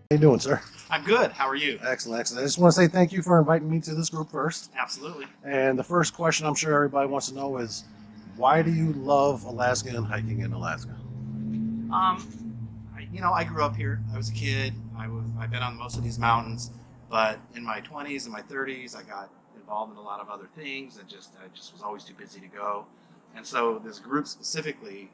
How you doing, sir? I'm good. How are you? Excellent, excellent. I just want to say thank you for inviting me to this group first. Absolutely. And the first question I'm sure everybody wants to know is, why do you love Alaska and hiking in Alaska? Um, I grew up here. I was a kid. I've been on most of these mountains, but in my 20s and my 30s, I got involved in a lot of other things, and I just was always too busy to go. And so this group specifically,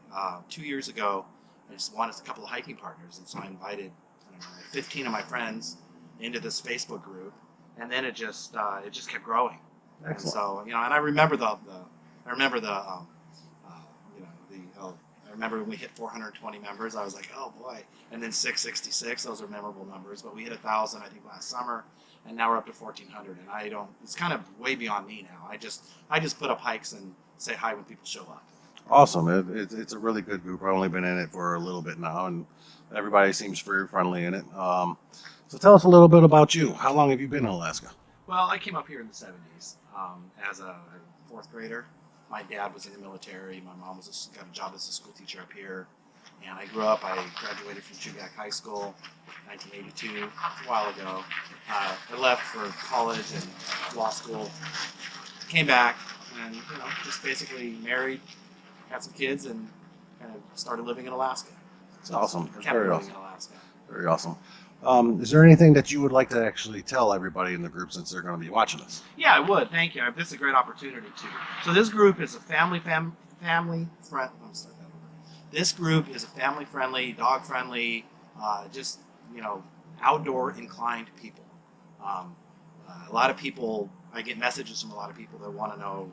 2 years ago, I just wanted a couple of hiking partners, and so I invited, I don't know, 15 of my friends into this Facebook group, and then it just kept growing. And Excellent. so and I remember the uh, I remember when we hit 420 members, I was like, oh boy. And then 666, those are memorable numbers. But we hit 1,000, I think, last summer, and now we're up to 1,400. And I don't. It's kind of way beyond me now. I just put up hikes and say hi when people show up. Awesome. It's a really good group. I've only been in it for a little bit now, and everybody seems very friendly in it. So tell us a little bit about you. How long have you been in Alaska? Well, I came up here in the 70s as a fourth grader. My dad was in the military. My mom got a job as a school teacher up here. And I grew up, I graduated from Chugach High School in 1982, a while ago. I left for college and law school, came back, and just basically married, had some kids, and kind of started living in Alaska. It's awesome. It's Kept very living awesome. in Alaska. Very awesome. Is there anything that you would like to actually tell everybody in the group since they're going to be watching this? Yeah, I would. Thank you. This is a great opportunity too. So this group is a family friend. I'm sorry. This group is a family friendly, dog friendly, just outdoor inclined people. A lot of people. I get messages from a lot of people that want to know,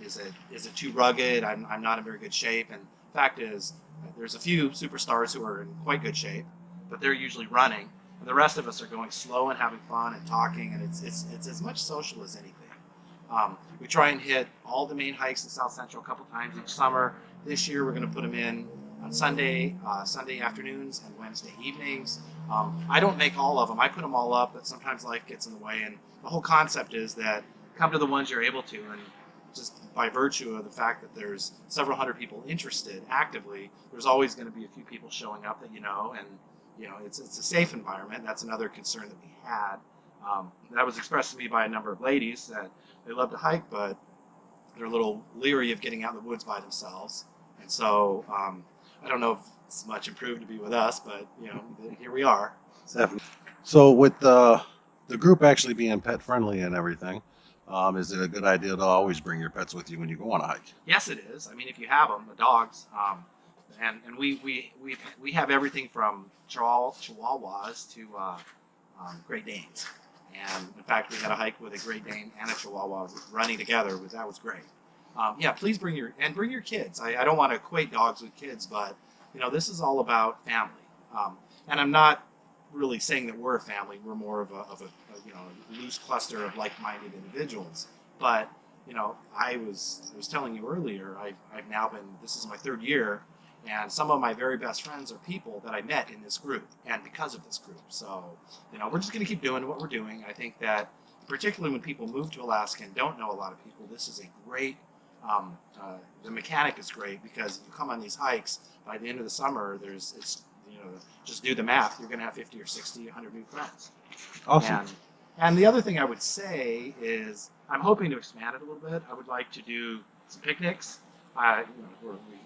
is it too rugged? I'm not in very good shape. And the fact is, there's a few superstars who are in quite good shape, but they're usually running. And the rest of us are going slow and having fun and talking, and it's as much social as anything. We try and hit all the main hikes in South Central a couple times each summer. This year we're going to put them in on Sunday afternoons and Wednesday evenings. I don't make all of them. I put them all up, but sometimes life gets in the way. And the whole concept is that come to the ones you're able to, and just by virtue of the fact that there's several hundred people interested actively, there's always going to be a few people showing up that and it's a safe environment. That's another concern that we had. That was expressed to me by a number of ladies that they love to hike, but they're a little leery of getting out in the woods by themselves. And so I don't know if it's much improved to be with us, but here we are. So Definitely. So with the group actually being pet friendly and everything, is it a good idea to always bring your pets with you when you go on a hike? yes, it is. I mean, if you have them, the dogs, and we have everything from Chihuahuas to Great Danes. And in fact, we had a hike with a Great Dane and a Chihuahua running together. That was great. Yeah, please bring your kids. I don't want to equate dogs with kids, but this is all about family. And I'm not really saying that we're a family. We're more of a loose cluster of like-minded individuals. But I was telling you earlier. I've now been. This is my third year, and some of my very best friends are people that I met in this group, and because of this group. So we're just going to keep doing what we're doing. I think that particularly when people move to Alaska and don't know a lot of people, this is a great. The mechanic is great because if you come on these hikes, by the end of the summer, just do the math. You're going to have 50 or 60, 100 new friends. Awesome. And the other thing I would say is I'm hoping to expand it a little bit. I would like to do some picnics.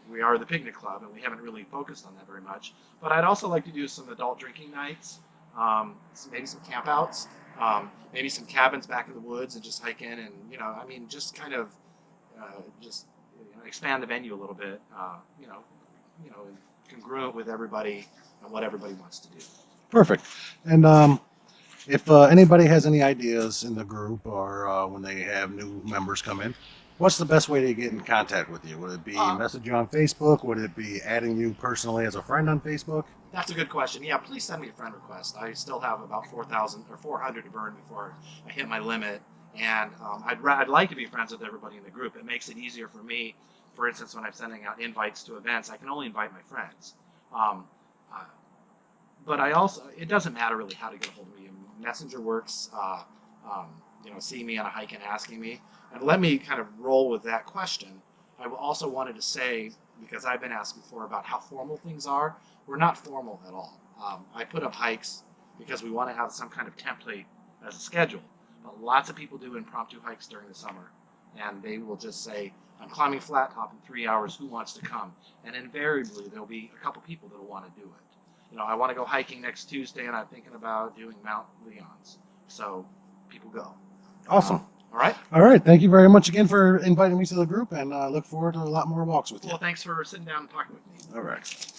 We are the picnic club, and we haven't really focused on that very much. But I'd also like to do some adult drinking nights, maybe some campouts, maybe some cabins back in the woods, and just hike in and just kind of just expand the venue a little bit. Congruent with everybody and what everybody wants to do. Perfect. And if anybody has any ideas in the group or when they have new members come in, what's the best way to get in contact with you? Would it be Uh, message you on Facebook? Would it be adding you personally as a friend on Facebook? That's a good question. Yeah, please send me a friend request. I still have about 4,000 or 400 to burn before I hit my limit, and I'd like to be friends with everybody in the group. It makes it easier for me. For instance, when I'm sending out invites to events, I can only invite my friends. Um, uh, but it doesn't matter really how to get a hold of me. Messenger works. See me on a hike and asking me, and let me kind of roll with that question. I also wanted to say, because I've been asked before about how formal things are, we're not formal at all. I put up hikes because we want to have some kind of template as a schedule. But lots of people do impromptu hikes during the summer, and they will just say, I'm climbing Flat Top in 3 hours, who wants to come? And invariably, there'll be a couple people that'll want to do it. You know, I want to go hiking next Tuesday, and I'm thinking about doing Mount Leon's. So people go. Awesome. All right. All right. Thank you very much again for inviting me to the group, and I look forward to a lot more walks with you. Well, thanks for sitting down and talking with me. All right.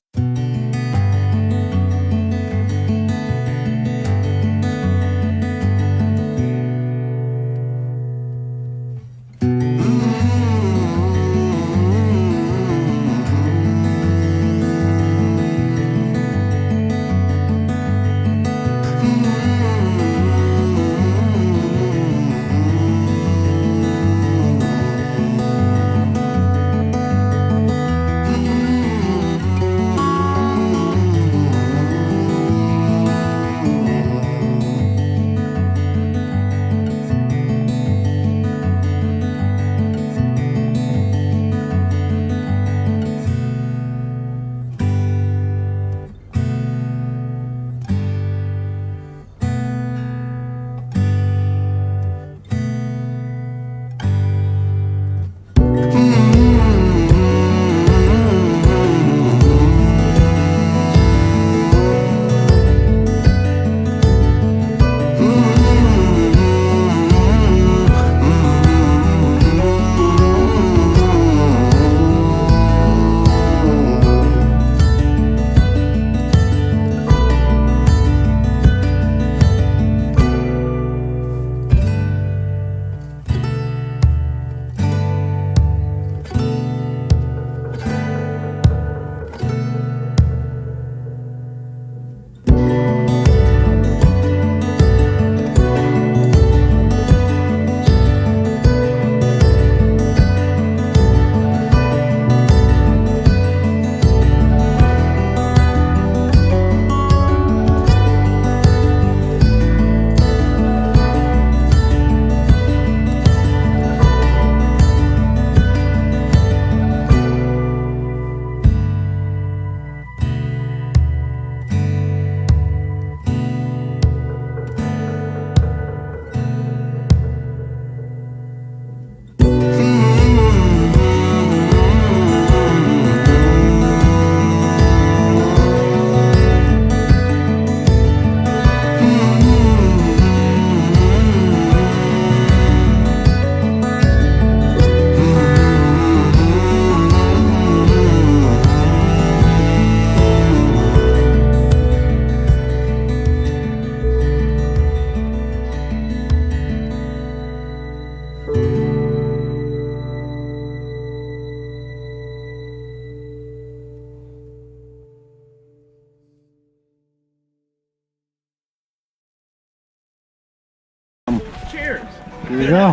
Cheers. Here we go. I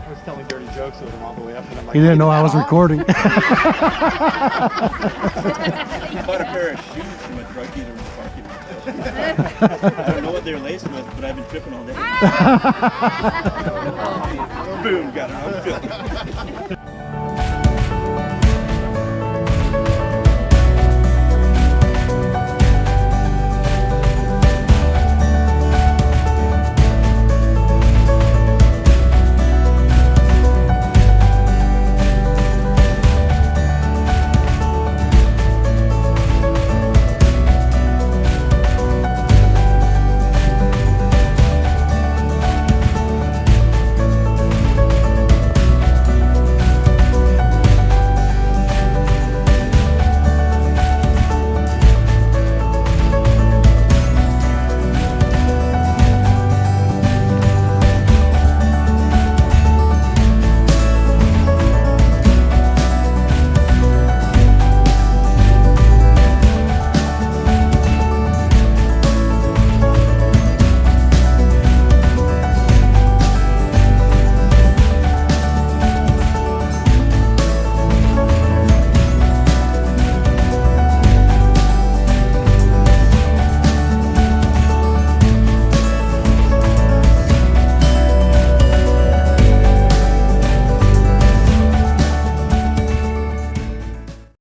was telling dirty jokes with him all the way up, and I'm like, He didn't know I was recording. Bought a pair of shoes from a drug dealer in the parking lot. I don't know what they're laced with, but I've been tripping all day. Boom, got it on film.